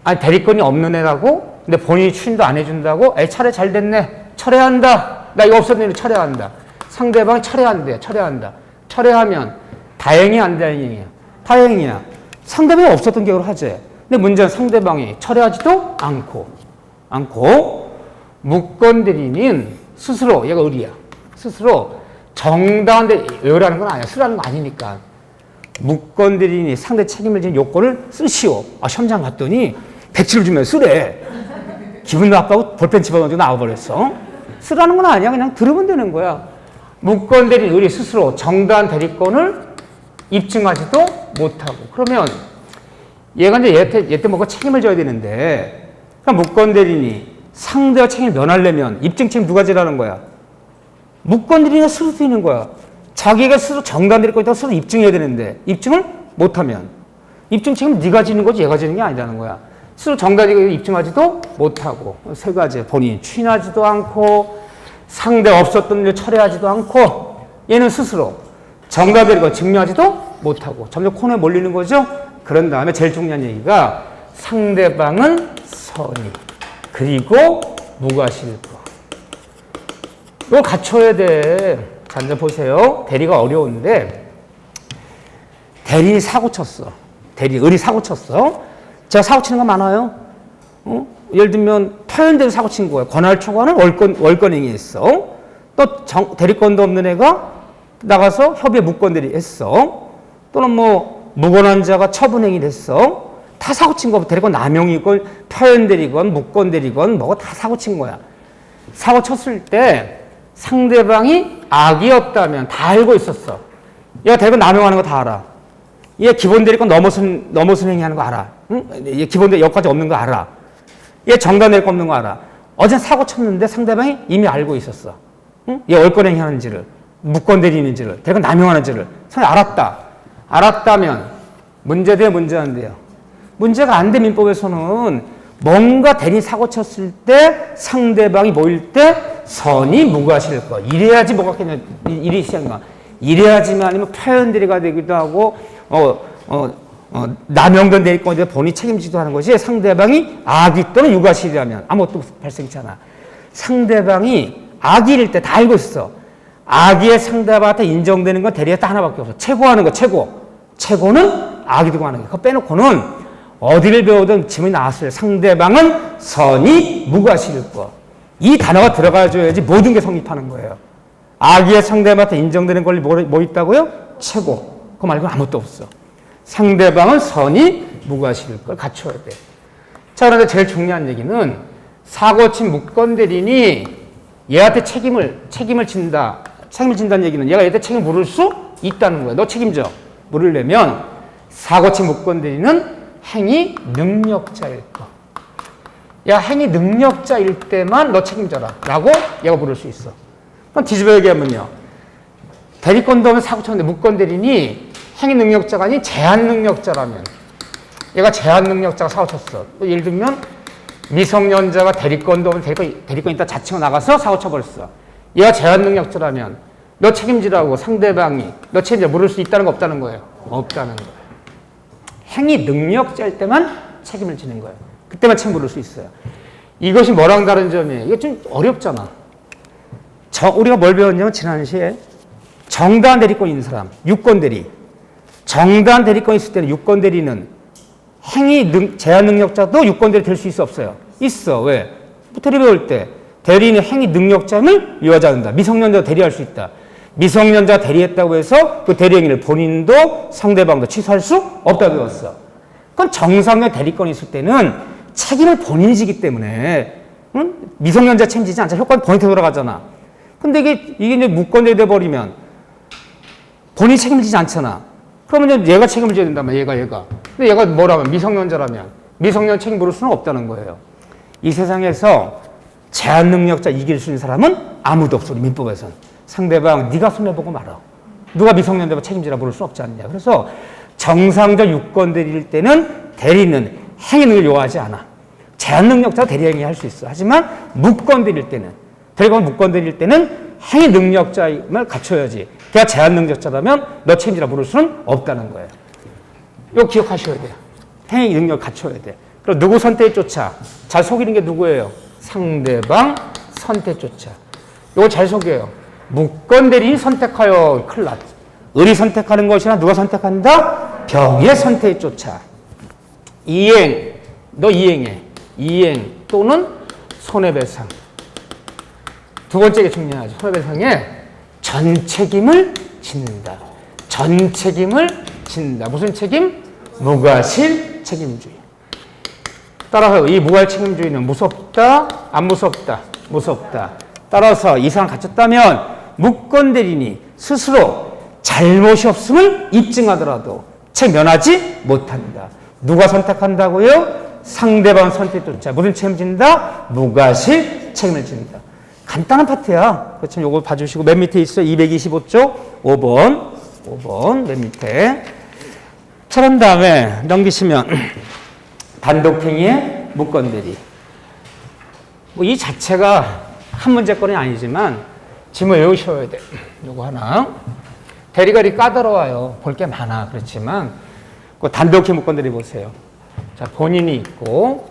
아니, 대리권이 없는 애라고? 근데 본인이 추인도 안 해준다고? 차례 잘 됐네. 철회한다. 나 이거 없었는데 철회한다. 상대방이 철회한대. 철회한다. 철회하면 다행이 안 다행이야? 다행이야. 상대방이 없었던 경우를 하지. 근데 문제는 상대방이 철회하지도 않고 무건대리는 스스로, 얘가 의리야. 스스로 정당한데 의라는 건 아니야. 쓰라는 거 아니니까. 무건대리인이 상대 책임을 지는 요건을 쓰시오. 시험장 갔더니 백지를 주면 쓰래. 기분 나빠고 볼펜 집어넣어서 나와버렸어. 쓰라는 건 아니야. 그냥 들으면 되는 거야. 무건대리인 의리 스스로 정당한 대리권을 입증하지도 못하고. 그러면 얘가 이제 얘 때 뭔가 책임을 져야 되는데, 그러니까 무건대리인이 상대와 책임을 면하려면 입증 책임 누가 지라는 거야? 무건대리인이 스스로 쓰이는 거야. 자기가 스스로 정당한 대리권이 있다고 스스로 입증해야 되는데 입증을 못하면 입증 책임은 네가 지는 거지 얘가 지는 게 아니라는 거야. 스스로 정당한 대리권을 입증하지도 못하고, 세 가지. 본인이 추인하지도 않고 상대 없었던 일 철회하지도 않고 얘는 스스로 정당한 대리권 증명하지도 못하고 점점 코너에 몰리는 거죠. 그런 다음에 제일 중요한 얘기가 상대방은 선의 그리고 무과실거. 이거 갖춰야 돼. 자, 이제 보세요. 대리가 어려운데 대리 사고 쳤어. 의리 사고 쳤어. 제가 사고 치는 거 많아요. 예를 들면 표현대로 사고 친 거야. 권한을 초과하는 월권행위 했어. 또 대리권도 없는 애가 나가서 협의에 무권대리 했어. 또는 뭐 무권한자가 처분행위를 했어. 다 사고 친 거. 대리권 남용이건 표현대리건 무권대리건 뭐가 다 사고 친 거야. 사고 쳤을 때 상대방이 악이 없다면 다 알고 있었어. 얘가 대리권 남용하는 거 다 알아. 얘 기본 대리권 넘어선 행위하는 거 알아. 응? 얘 기본 대리 여기까지 없는 거 알아. 얘 정당 대리권 없는 거 알아. 어제 사고 쳤는데 상대방이 이미 알고 있었어. 응? 얘 월권 행위하는지를, 무권 대리인지를, 대리권 남용하는지를 상대방이 알았다. 알았다면 문제 돼요, 문제 안 돼요? 문제가 안 돼. 민법에서는 뭔가 대리 사고 쳤을 때 상대방이 모일 때 선이 무과실거. 이래야지 뭐가 그냥 일이 시작나. 이래야지만 아니면 표현 대리가 되기도 하고 남용된 대리권에 본인이 책임지기도 하는 것이 상대방이 악의 또는 유과실이라면 아무것도 발생치 않아. 상대방이 악의일 때 다 알고 있어. 악의의 상대방한테 인정되는 건 대리가 딱 하나밖에 없어. 최고하는 거, 최고는 악의 두고 하는 거. 그거 빼놓고는 어디를 배우든 지문이 나왔어요. 상대방은 선이 무과실거. 이 단어가 들어가줘야지 모든 게 성립하는 거예요. 악의의 상대방한테 인정되는 권리 뭐 있다고요? 최고. 그거 말고는 아무것도 없어. 상대방은 선이 무과실일 걸 갖춰야 돼. 자, 그런데 제일 중요한 얘기는 사고 친 무건대리인이 얘한테 책임을 진다. 책임을 진다는 얘기는 얘가 얘한테 책임 물을 수 있다는 거야. 너 책임져. 물으려면 사고 친 무건대리인은 행위 능력자일 거. 야, 행위 능력자일 때만 너 책임져라. 라고 얘가 물을 수 있어. 그럼 뒤집어 얘기하면요. 대리권도 없는 사고 쳤는데 무건대리인이 행위 능력자가 아닌 제한 능력자라면, 얘가 제한 능력자가 사고 쳤어. 예를 들면 미성년자가 대리권도 없는 대리권 있다 자칭 나가서 사고 쳐버렸어. 얘가 제한 능력자라면 너 책임지라고 상대방이 너 책임져 물을 수 있다는 거 없다는 거예요? 없다는 거예요. 행위 능력자일 때만 책임을 지는 거예요. 그때만 책임 물을 수 있어요. 이것이 뭐랑 다른 점이에요? 이게 좀 어렵잖아. 우리가 뭘 배웠냐면 지난 시에 정당한 대리권 있는 사람, 유권대리. 정당한 대리권 있을 때는 유권대리는 제한 능력자도 유권대리 될 수 있어, 없어요? 있어. 왜? 대리 배울 때 대리인은 행위 능력자임을 유하지 않는다. 미성년자가 대리할 수 있다. 미성년자가 대리했다고 해서 그 대리 행위를 본인도 상대방도 취소할 수 없다고 배웠어. 그건 정상의 대리권이 있을 때는 책임을 본인이 지기 때문에 미성년자 책임지지 않자. 효과는 본인한테 돌아가잖아. 근데 이게 이제 무권대리 돼버리면 본인이 책임을 지지 않잖아. 그러면 얘가 책임을 져야 된다면 얘가. 근데 얘가 뭐라면 미성년자라면 미성년 책임 물을 수는 없다는 거예요. 이 세상에서 제한 능력자 이길 수 있는 사람은 아무도 없어. 우리 민법에서는. 상대방 네가 손해보고 말아. 누가 미성년자가 책임지라 물을 수 없지 않냐. 그래서 정상적 유권대리일 때는 대리는 행위능을 요하지 않아. 제한 능력자가 대리 행위 할 수 있어. 하지만 무권대리일 때는 대리권 무권대리일 때는 행위 능력자임을 갖춰야지. 걔가 제한 능력자라면 너 책임지라 물을 수는 없다는 거예요. 이거 기억하셔야 돼요. 행위 능력 갖춰야 돼. 그럼 누구 선택에 쫓아? 잘 속이는 게 누구예요? 상대방 선택 쫓아. 이거 잘 속여요. 무건대리인이 선택하여 큰일 났. 을이 선택하는 것이나 누가 선택한다? 병의 선택에 쫓아. 이행, 너 이행해. 이행 또는 손해배상. 두 번째 게 중요하죠. 손해배상에 전 책임을 짓는다. 전 책임을 짓는다. 무슨 책임? 무과실 책임주의. 따라서 이 무과실 책임주의는 무섭다? 안 무섭다? 무섭다. 따라서 이상을 갖췄다면 무건대리인이 스스로 잘못이 없음을 입증하더라도 책 면하지 못한다. 누가 선택한다고요? 상대방 선택조차 무슨 책임을 진다? 무과실 책임을 진다. 간단한 파트야. 그렇지만 요거 봐주시고 맨 밑에 있어요. 225쪽 5번 맨 밑에. 그런 다음에 넘기시면 단독행위의 무건대리. 뭐 이 자체가 한 문제권이 아니지만 지문 외우셔야 돼. 요거 하나. 대리가 이렇게 까다로워요. 볼 게 많아. 그렇지만 그 단독행위 무건대리 보세요. 자, 본인이 있고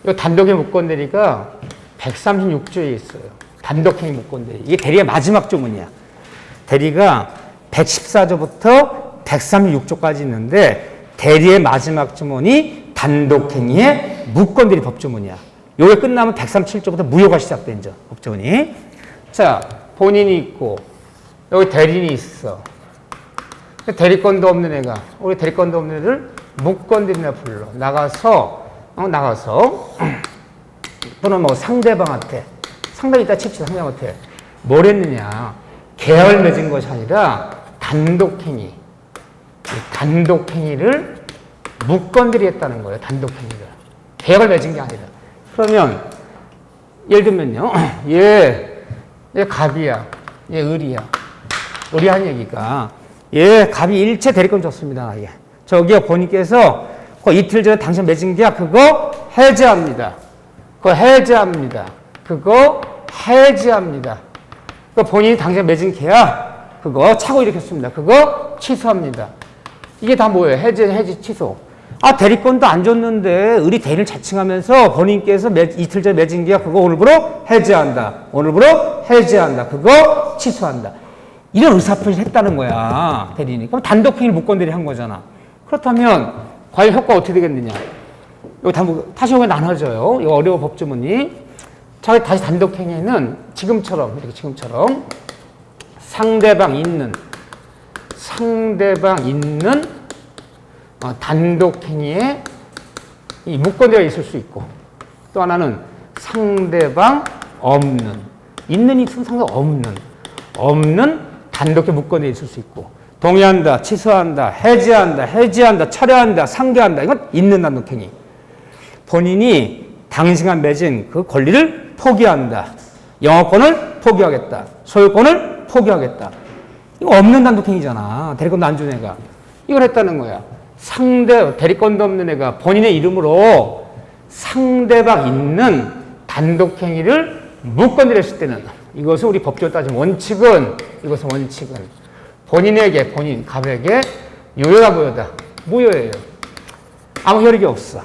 이 단독행위 무건대리가 136조에 있어요. 단독행위 무건대리. 이게 대리의 마지막 조문이야. 대리가 114조부터 136조까지 있는데 대리의 마지막 조문이 단독행위의 무건대리 법조문이야. 요게 끝나면 137조부터 무효가 시작된죠. 법조문이. 자, 본인이 있고 여기 대리인이 있어. 대리권도 없는 애가 우리 대리권도 없는 애를 무건대리나 불러. 나가서 또는 뭐 상대방한테 상대방 이따 칩시다. 상대방한테 뭘 했느냐. 계약을 맺은 것이 아니라 단독행위. 단독행위를 무건대리 했다는 거예요. 단독행위를. 계약을 맺은 게 아니라. 그러면 예를 들면요. 얘 갑이야. 얘 을이야. 을이 한 얘기가 얘 갑이 일체 대리권 줬습니다. 나에게. 저기요 본인께서 그 이틀 전에 당신 맺은 계약 그거 해제합니다. 그거 해제합니다. 그거 해제합니다. 그 본인이 당신 맺은 계약 그거 착오 일으켰습니다. 그거 취소합니다. 이게 다 뭐예요? 해제, 취소. 아, 대리권도 안 줬는데 을이 대리를 자칭하면서 본인께서 이틀 전에 맺은 계약 그거 오늘부로 해제한다. 오늘부로 해제한다. 그거 취소한다. 이런 의사표시를 했다는 거야. 대리인이. 그럼 단독행위를 무건대리 한 거잖아. 그렇다면 과연 효과가 어떻게 되겠느냐. 이거 다시 여기 나눠져요. 이거 어려워 법조문이. 자, 다시 단독행위는 지금처럼 이렇게 지금처럼 상대방 있는 단독행위에 이 무건대가 있을 수 있고 또 하나는 상대방 없는 있는 있으면 상대방 없는 단독행위 무건대가 있을 수 있고 동의한다, 취소한다, 해지한다, 철회한다, 상계한다. 이건 있는 단독행위. 본인이 당신과 맺은 그 권리를 포기한다. 영업권을 포기하겠다. 소유권을 포기하겠다. 이거 없는 단독행위잖아. 대리권도 안 준 애가. 이걸 했다는 거야. 대리권도 없는 애가 본인의 이름으로 상대방 있는 단독행위를 무건대리 했을 때는 이것은 우리 법적으로 따지면 원칙은 본인에게, 갑에게 유효다, 무효다? 무효예요. 아무 효력이 없어.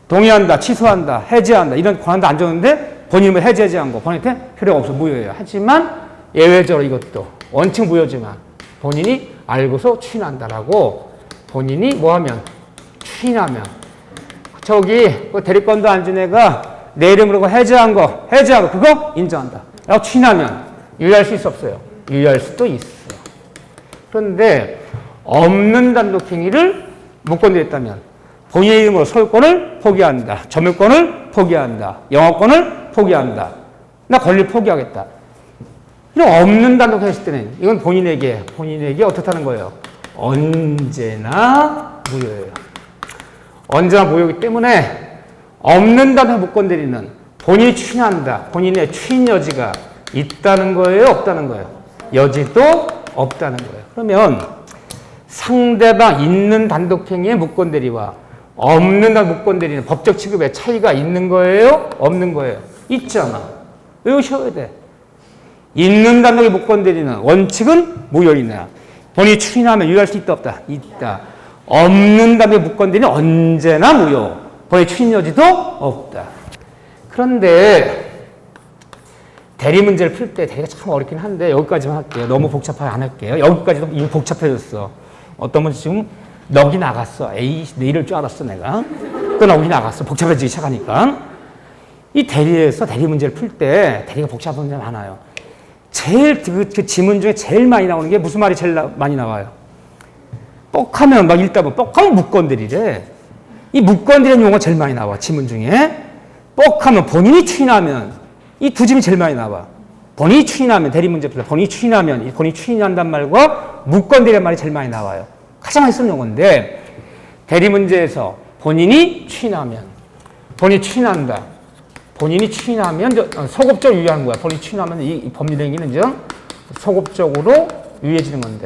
동의한다, 취소한다, 해제한다, 이런 권한도 안 줬는데 본인은 해제한 거, 본인한테 효력 없어, 무효예요. 하지만 예외적으로 이것도 원칙 무효지만 본인이 알고서 추인한다라고 본인이 뭐하면? 추인하면. 저기, 그 대리권도 안 준 애가 내 이름으로 해제한 거, 그거 인정한다. 라고 추인하면 유효할 수 있어, 없어요? 유효할 수도 있어. 그런데 없는 단독행위를 무건대리 했다면 본인의 이름으로 소유권을 포기한다. 점유권을 포기한다. 영업권을 포기한다. 나 권리 포기하겠다. 이런 없는 단독행위 했을 때는 이건 본인에게 어떻다는 거예요? 언제나 무효예요. 언제나 무효이기 때문에 없는 단독 무건대리는 본인이 추인한다. 본인의 추인 여지가 있다는 거예요? 없다는 거예요? 여지도 없다는 거예요. 그러면 상대방 있는 단독행위의 무건대리와 없는 단독 무건대리는 법적 취급에 차이가 있는 거예요? 없는 거예요? 있잖아. 외우셔야 돼. 있는 감독이 못 건드리는 원칙은 무효이냐. 본인이 추인하면 유효할 수 있다 없다? 있다. 없는 감독이 못 건드리는 언제나 무효. 본인이 추인 여지도 없다. 그런데 대리 문제를 풀 때 대리가 참 어렵긴 한데 여기까지만 할게요. 너무 복잡하게 안 할게요. 여기까지도 이미 복잡해졌어. 어떤 분 지금 넋이 나갔어. 에이, 내 이럴 줄 알았어 내가. 또 넋이 나갔어. 복잡해지기 시작하니까. 이 대리에서 대리 문제를 풀 때 대리가 복잡한 문제 많아요. 제일 그 지문 중에 제일 많이 나오는 게 무슨 말이 제일 많이 나와요? 뻑하면 막 읽다 보면 뻑하면 묵건드리래. 이 묵건드리는 용어가 제일 많이 나와. 지문 중에. 뻑하면 본인이 추인하면 이 두 점이 제일 많이 나와. 본인이 추인하면 대리 문제 풀 때 본인이 추인하면 본인이 추인한단 말과 묵건드리는 말이 제일 많이 나와요. 가장 많이 쓰는 용어인데 대리 문제에서 본인이 추인하면 본인이 추인한다. 본인이 추인하면 소급적으로 유효하는 거야. 본인이 추인하면 이 법률 행위는 좀 소급적으로 유효해지는 건데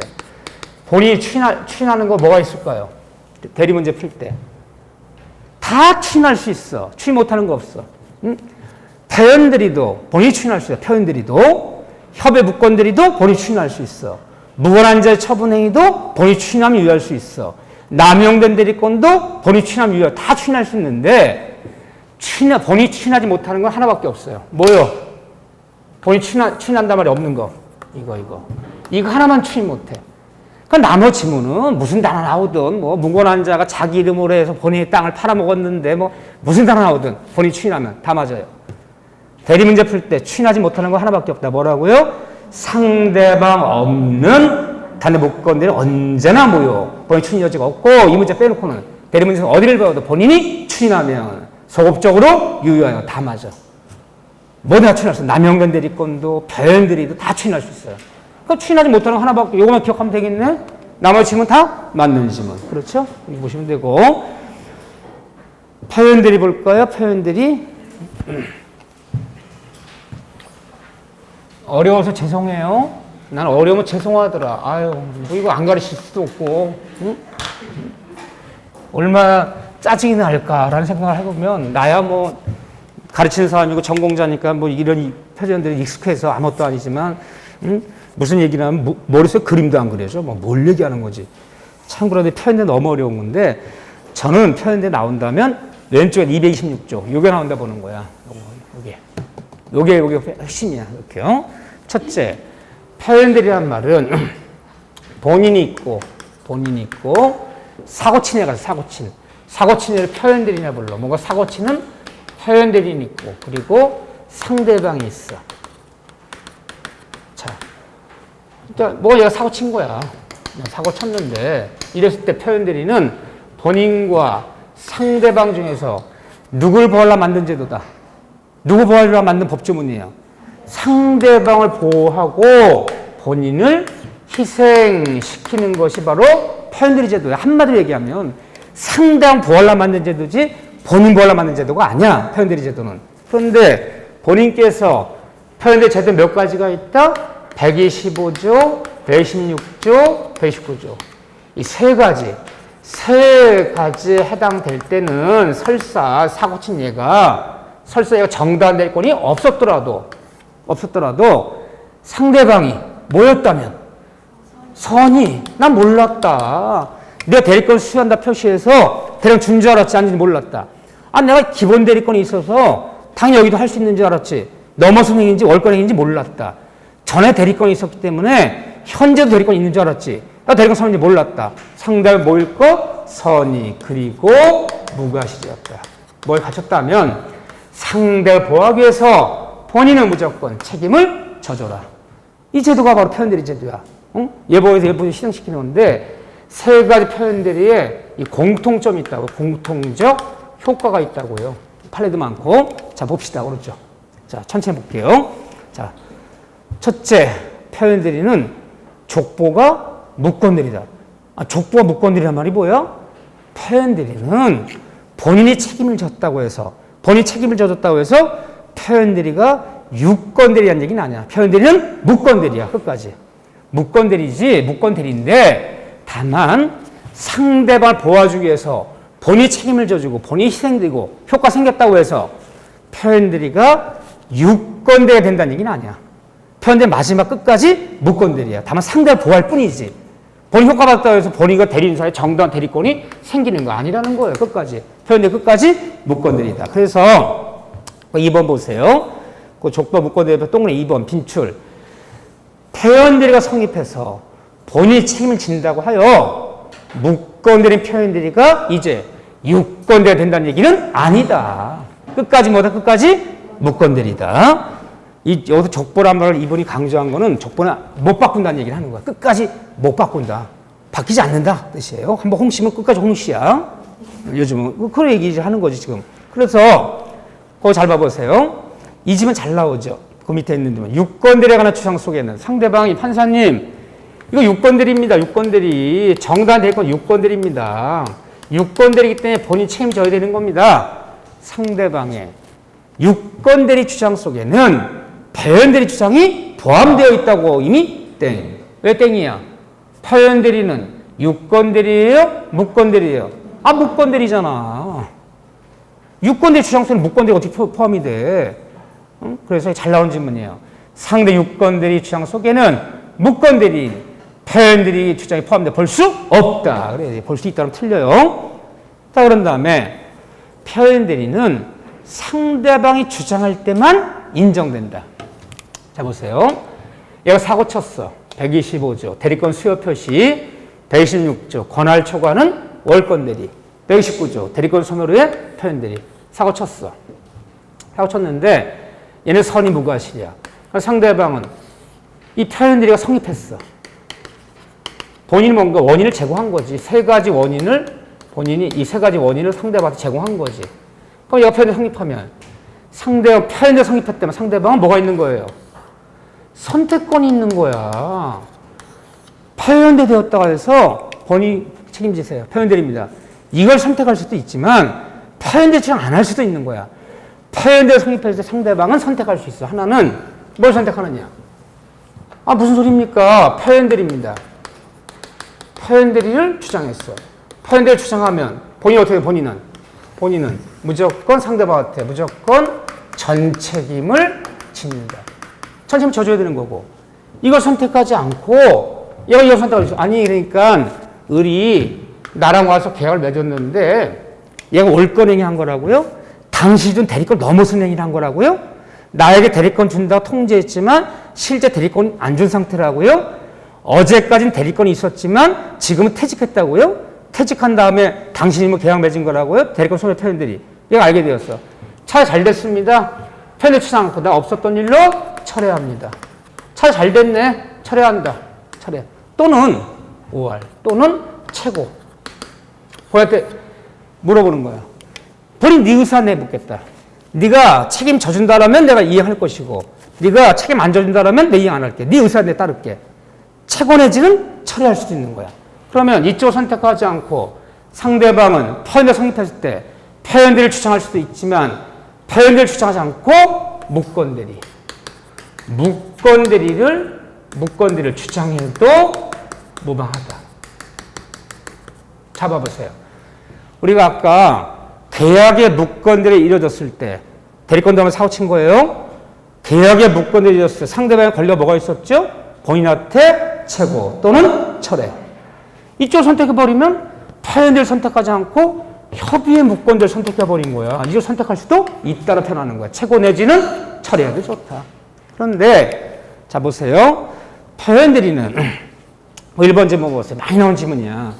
본인이 추인하는 거 뭐가 있을까요? 대리 문제 풀 때. 다 추인할 수 있어. 추인 못하는 거 없어. 응? 표현들이도 본인이 추인할 수 있어. 표현들이도 협의 무건들이도 본인이 추인할 수 있어. 무관한자의 처분행위도 본인이 추인하면 유효할 수 있어. 남용된 대리권도 본인이 추인하면 유효해. 다 추인할 수 있는데 본인이 추인하지 못하는 건 하나밖에 없어요. 뭐요? 본인이 추인한단 말이 없는 거. 이거 하나만 추인 못해. 그 나머지 지문은 무슨 단어 나오든 뭐 무관한 자가 자기 이름으로 해서 본인의 땅을 팔아먹었는데 뭐 무슨 단어 나오든 본인이 추인하면 다 맞아요. 대리 문제 풀 때 추인하지 못하는 거 하나밖에 없다. 뭐라고요? 상대방 없는 단의 무건들이 언제나 무효. 본인 추인 여지가 없고 이 문제 빼놓고는 대리 문제에서 어디를 봐도 본인이 추인하면 소급적으로 유효해요. 다 맞아. 뭐든 다 추인할 수 있어요. 남용된 대리권도 표현들이도 다 추인할 수 있어요. 그러니까 추인하지 못하는 거 하나밖에 요거만 기억하면 되겠네. 나머지 지문 다 맞는 지문. 그렇죠? 이거 보시면 되고 표현들이 볼까요? 표현들이 어려워서 죄송해요. 난 어려우면 죄송하더라. 아유, 뭐 이거 안 가르칠 수도 없고, 응? 얼마나 짜증이 날까라는 생각을 해보면, 나야 뭐 가르치는 사람이고 전공자니까 뭐 이런 표현들이 익숙해서 아무것도 아니지만, 응? 무슨 얘기를 하면 머릿속에 그림도 안 그려져. 뭐 뭘 얘기하는 거지. 참 그런데 표현대 너무 어려운 건데, 저는 표현대 나온다면 왼쪽에 226조, 요게 나온다 보는 거야. 요게 핵심이야. 이렇게요. 첫째, 표현들이란 말은 본인이 있고 사고친에 가서 사고친. 사고친을 표현들이냐 불러. 뭔가 사고친은 표현들이 있고 그리고 상대방이 있어. 자, 일단 뭐 얘가 사고친 거야. 그냥 사고 쳤는데 이랬을 때 표현들이는 본인과 상대방 중에서 누굴 보호하려 만든 제도다. 누구 보호하려 만든 법조문이에요. 상대방을 보호하고 본인을 희생시키는 것이 바로 표현들이 제도예요. 한마디로 얘기하면 상대방 보호하려 만든 제도지 본인 보호하려 만든 제도가 아니야. 표현들이 제도는. 그런데 본인께서 표현들이 제도 몇 가지가 있다? 125조, 126조, 129조. 이 세 가지에 해당될 때는 설사 사고친 얘가 정당한 대리권이 없었더라도 상대방이 뭐였다면 선이 난 몰랐다. 내가 대리권 수여한다 표시해서 대령 준 줄 알았지 아닌지 몰랐다. 아 내가 기본 대리권이 있어서 당연히 여기도 할 수 있는 줄 알았지. 넘어선 행위인지 월권 행위인지 몰랐다. 전에 대리권이 있었기 때문에 현재도 대리권이 있는 줄 알았지. 나 대리권 선인지 몰랐다. 상대방이 뭐일 거? 선이 그리고 무과실이었다. 뭘 갖췄다면 상대를 보호하기 위해서 본인은 무조건 책임을 져줘라. 이 제도가 바로 표현대리 제도야. 응? 예보에서 예보를 실행시키는 건데 세 가지 표현대리에 이 공통점이 있다고. 공통적 효과가 있다고요. 판례도 많고. 자 봅시다. 오른쪽. 자 천천히 볼게요. 자 첫째 표현대리는 족보가 무건대리다. 아, 족보가 무건대리란 말이 뭐야? 표현대리는 본인이 책임을 졌다고 해서 표현대리가 유건대리란 얘기는 아니야. 표현대리는 무건대리야. 끝까지. 무건대리인데 다만 상대방을 보호하기 위해서 본인이 책임을 져주고 본인이 희생되고 효과 생겼다고 해서 표현대리가 유건대리가 된다는 얘기는 아니야. 표현된 마지막 끝까지 무건들이야. 다만 상대를 보호할 뿐이지. 본인 효과받았다고 해서 본인과 대리인 사이에 정당한 대리권이 생기는 거 아니라는 거예요. 끝까지. 표현된 끝까지 무건들이다. 그래서 2번 보세요. 그 족보 무건들의 동그라미 2번 빈출. 표현들이가 성립해서 본인이 책임을 진다고 하여 무건들인 표현들이가 이제 유건대가 된다는 얘기는 아니다. 끝까지 뭐다? 끝까지 무건들이다. 여기서 족보란 말을 이분이 강조한 거는 족보는 못 바꾼다는 얘기를 하는 거야. 끝까지 못 바꾼다. 바뀌지 않는다 뜻이에요. 한번 홍시면 끝까지 홍시야. 요즘은 그런 얘기 하는 거지 지금. 그래서 그거 잘 봐보세요. 이 집은 잘 나오죠. 그 밑에 있는 데는 유건들에 관한 추상 속에는 상대방이 판사님 이거 유건들입니다. 유건들이 정당한 대리권 유건들입니다. 유건들이기 때문에 본인이 책임져야 되는 겁니다. 상대방의 유건대리 주장 속에는 표현대리 주장이 포함되어 있다고 이미 땡. 왜 땡이야? 표현대리는 유건대리예요? 무건대리예요? 아, 무건대리잖아. 유건대리 주장 속에는 무건대리가 어떻게 포함이 돼? 응? 그래서 잘 나온 질문이에요. 상대 유건대리 주장 속에는 무건대리, 표현대리 주장이 포함돼 볼 수 없다. 그래, 볼 수 있다면 틀려요. 자, 그런 다음에 표현대리는 상대방이 주장할 때만 인정된다. 자, 보세요. 얘가 사고 쳤어. 125조. 대리권 수요 표시. 126조. 권할 초과는 월권 대리. 129조. 대리권 소멸후의 표현 대리. 사고 쳤어. 사고 쳤는데 얘는 선이 무과실이야. 상대방은 이 표현 대리가 성립했어. 본인이 뭔가 원인을 제공한 거지. 세 가지 원인을 본인이 이 세 가지 원인을 상대방한테 제공한 거지. 그럼 얘가 표현대 성립하면 상대방 표현대 성립했다면 상대방은 뭐가 있는 거예요? 선택권이 있는 거야. 표현대 되었다고 해서 본인이 책임지세요. 표현대입니다. 이걸 선택할 수도 있지만 표현대 주장 안 할 수도 있는 거야. 표현대 성립했을 때 상대방은 선택할 수 있어. 하나는 뭘 선택하느냐? 아, 무슨 소리입니까? 표현대입니다. 표현대리를 주장했어. 표현대를 주장하면 본인이 어떻게 해? 본인은 무조건 상대방한테 무조건 전 책임을 짓는다. 전 책임을 져줘야 되는 거고. 이걸 선택하지 않고 얘가 이걸 선택할 수 있어. 아니 그러니까 을이 나랑 와서 계약을 맺었는데 얘가 월권행위 한 거라고요? 당신이 준 대리권 넘어선 행위를 한 거라고요? 나에게 대리권 준다고 통지했지만 실제 대리권 안 준 상태라고요? 어제까지는 대리권이 있었지만 지금은 퇴직했다고요? 퇴직한 다음에 당신이 뭐 계약 맺은 거라고요? 대리권 소멸 표현들이. 얘가 알게 되었어. 차 잘 됐습니다. 표현을 추상 않고 나 없었던 일로 철회합니다. 차 잘 됐네. 철회한다. 철회. 또는 5할. 또는 최고. 본인한테 물어보는 거야. 본인 네 의사 내묻겠다. 네가 책임 져준다라면 내가 이해할 것이고 네가 책임 안 져준다라면 내 이해 안 할게. 네 의사 내 따를게. 최고 내지는 처리할 수도 있는 거야. 그러면 이쪽을 선택하지 않고 상대방은 표현을 성립했을 때 표현들을 주장할 수도 있지만 표현들을 주장하지 않고 무건대리. 무건대리를 주장해도 무방하다. 잡아보세요. 우리가 아까 계약의 무건대리 이루어졌을 때 대리권 다음에 사고 친 거예요. 계약의 무건대리 이루어졌을 때 상대방의 권리가 뭐가 있었죠? 본인한테 최고 또는 철회. 이쪽을 선택해버리면 표현들 선택하지 않고 협의의 무건들 선택해버린 거야. 이걸 선택할 수도 있다고 표현하는 거야. 최고 내지는 철회해도 좋다. 그런데 자 보세요. 표현대리는 1번 질문 보세요. 많이 나온 질문이야.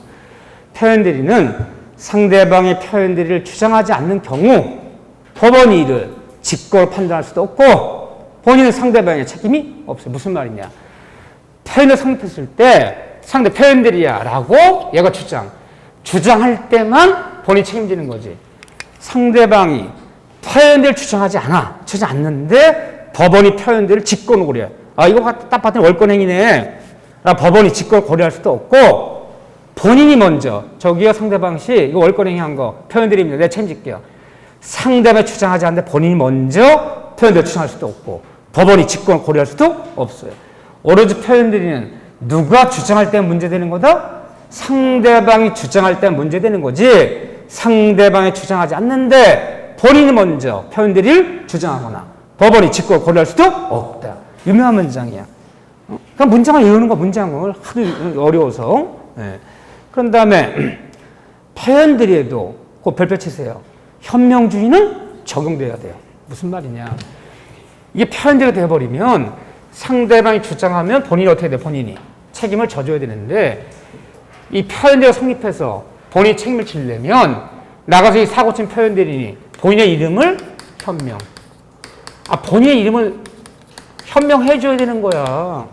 표현대리는 상대방의 표현대리를 주장하지 않는 경우 법원이 이를 직권으로 판단할 수도 없고 본인은 상대방의 책임이 없어요. 무슨 말이냐. 표현을 성립했을 때 상대 표현대리야 라고 얘가 주장할 때만 본인이 책임지는 거지. 상대방이 표현대리를 주장하지 않는데 법원이 표현대리를 직권으로 고려해. 아, 이거 딱 봤더니 월권행위네. 법원이 직권을 고려할 수도 없고 본인이 먼저 저기요 상대방씨 이거 월권행위 한 거 표현대리입니다. 내가 책임질게요. 상대방이 주장하지 않는데 본인이 먼저 표현대리를 주장할 수도 없고 법원이 직권을 고려할 수도 없어요. 오로지 표현대리는 누가 주장할 때 문제되는 거다? 상대방이 주장할 때 문제되는 거지. 상대방이 주장하지 않는데 본인이 먼저 표현대리를 주장하거나 법원이 직권을 고려할 수도 없다. 유명한 문장이야. 그러니까 문장을 외우는 거, 문장을 하도 어려워서. 네. 그런 다음에 표현들에도 그 별표 치세요. 현명주의는 적용돼야 돼요. 무슨 말이냐. 이게 표현대로 돼버리면 상대방이 주장하면 본인이 어떻게 돼? 본인이 책임을 져줘야 되는데 이 표현대로 성립해서 본인이 책임을 지려면 나가서 이 사고친 표현대리니 본인의 이름을 현명. 본인의 이름을 현명해줘야 되는 거야.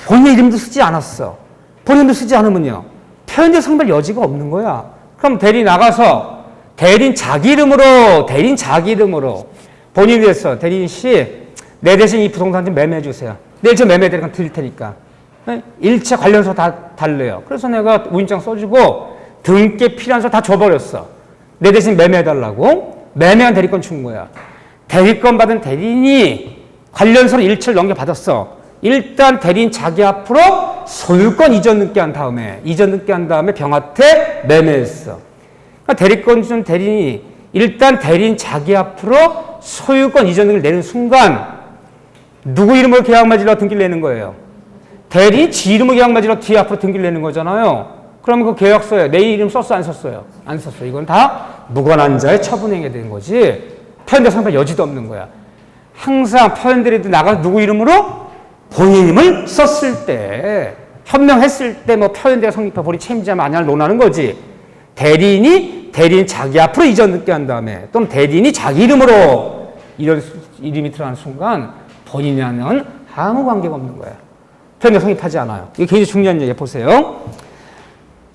본인의 이름도 쓰지 않았어. 본인 이름도 쓰지 않으면요. 표현대로 성립할 여지가 없는 거야. 그럼 대리 나가서 대리인 자기 이름으로 본인이 위해서 대리인 씨, 내 대신 이 부동산 좀 매매해 주세요. 내일 저 매매 대리가 드릴 테니까. 일체 관련서 다 달래요. 그래서 내가 우인장 써주고 등께 필요한 서 다 줘버렸어. 내 대신 매매해 달라고. 매매한 대리권 준 거야. 대리권 받은 대리인이 관련서를 일체를 넘겨받았어. 일단 대리인 자기 앞으로 소유권 이전 등기 한 다음에 병한테 매매했어. 그러니까 대리권 준 대리인이 일단 대리인 자기 앞으로 소유권 이전 등기를 내는 순간 누구 이름으로 계약마지로 등기를 내는 거예요? 대리인 지 이름으로 계약마지로 뒤에 앞으로 등기를 내는 거잖아요. 그러면 그 계약서에 내 이름 썼어 안 썼어요? 안 썼어. 이건 다 무관한 자의 처분행위가 되는 거지. 표현대 성립할 여지도 없는 거야. 항상 표현대리도 나가서 누구 이름으로? 본인 이름을 썼을 때, 현명했을 때 뭐 표현대가 성립해 본인 책임자 마냐를 논하는 거지. 대리인 자기 앞으로 이전 등기 한 다음에 또는 대리인이 자기 이름으로 이런 이름이 들어가는 순간 본인이랑은 아무 관계가 없는 거야. 표현대 성립하지 않아요. 이게 굉장히 중요한 얘기 보세요.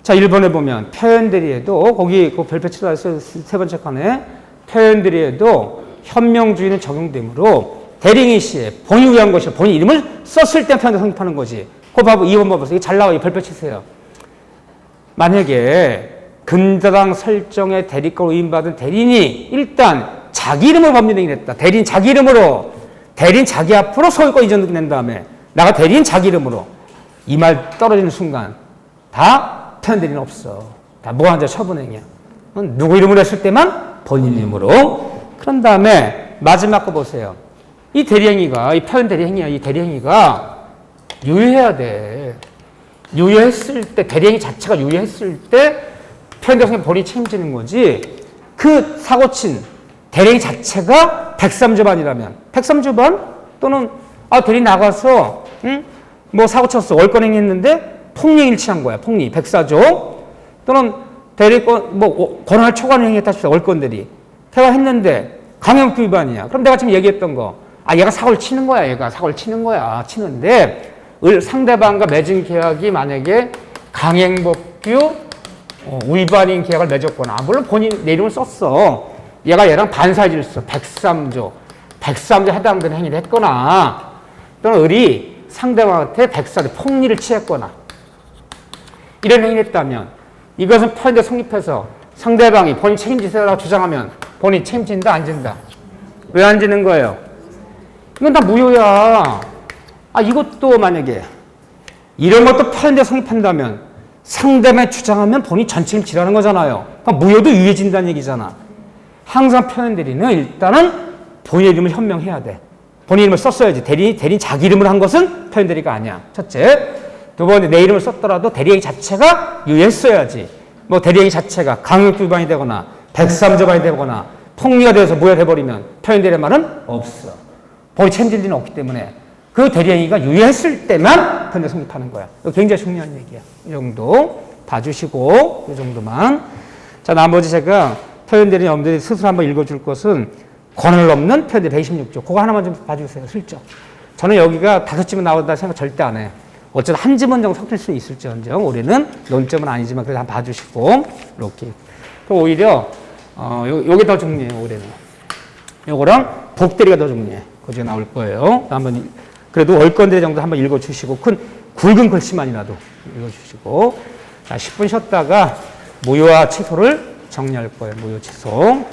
자, 1번에 보면 표현대리에도 거기 그 별표 치라서 세 번째 칸에 표현대리에도 현명주의는 적용되므로 대리인이 씨 본인이 위한 것이 본인 이름을 썼을 때 표현대 성립하는 거지. 그거 봐봐. 2번 봐보세요. 이게 잘 나와요. 별표 치세요. 만약에 근저당 설정의 대리권 위임받은 대리인이 일단 자기 이름으로 법률행위를 했다. 대리인 자기 이름으로 대리인 자기 앞으로 소유권 이전 등기 낸 다음에 나가 대리인 자기 이름으로 이 말 떨어지는 순간 다 표현대리는 없어. 다 무관한 자 처분행위야. 누구 이름으로 했을 때만 본인 이름으로. 그런 다음에 마지막 거 보세요. 이 대리행위가 이 표현대리행위야. 이 대리행위가 유효해야 돼. 유효했을 때 대리행위 자체가 유효했을 때 표현대리행위 본인이 책임지는 거지. 그 사고친 대리행위 자체가 103조반이라면 103조반 또는 대리인 나가서 뭐 사고 쳤어. 월권행위 했는데 폭리 일치한 거야. 폭리 104조 또는 대리권 뭐 권한을 초과하는 행위에 따라서 월권대리 걔가 했는데 강형규 위반이야. 그럼 내가 지금 얘기했던 거 얘가 사고를 치는 거야. 얘가 사고를 치는 거야. 치는데 상대방과 맺은 계약이 만약에 강행법규 위반인 계약을 맺었거나 물론 본인 내 이름을 썼어. 얘가 얘랑 반사질서 103조 해당되는 행위를 했거나 또는 을이 상대방한테 104조 폭리를 취했거나 이런 행위를 했다면 이것은 표현대 성립해서 상대방이 본인 책임지세요라고 주장하면 본인 책임진다 안 진다? 왜 안 지는 거예요? 이건 다 무효야. 이것도 만약에 이런 것도 표현대 성립한다면 상대방이 주장하면 본인 전 책임지라는 거잖아요. 그러니까 무효도 유효해진다는 얘기잖아. 항상 표현대리는 일단은 본인 이름을 현명해야 돼. 본인 이름을 썼어야지. 대리인 자기 이름으로 한 것은 표현대리가 아니야. 첫째. 두 번째, 내 이름을 썼더라도 대리행위 자체가 유효했어야지. 뭐 대리행위 자체가 강요죄 위반이 되거나 103조반이 되거나 폭리가 되어서 무효해버리면 표현대리의 말은 없어. 본인 책임질 리는 없기 때문에 그 대리행위가 유효했을 때만 표현대 성립하는 거야. 이거 굉장히 중요한 얘기야. 이 정도 봐주시고 이 정도만. 자, 나머지 제가 표현대리 여러분들이 스스로 한번 읽어줄 것은 권한을 넘는 표현대리 126조. 그거 하나만 좀 봐주세요. 슬쩍. 저는 여기가 5지문 나온다 생각 절대 안 해. 어쩌다 한 지문 정도 섞일 수 있을지언정 올해는 논점은 아니지만 그래도 한번 봐주시고 이렇게. 또 오히려 요게 더 중요해요. 올해는. 요거랑 복대리가 더 중요해. 그중에 나올 거예요. 한번 그래도 월권대리 정도 한번 읽어주시고 큰 굵은 글씨만이라도 읽어주시고 자 10분 쉬었다가 무효와 취소를 정리할 거예요. 무효 취소.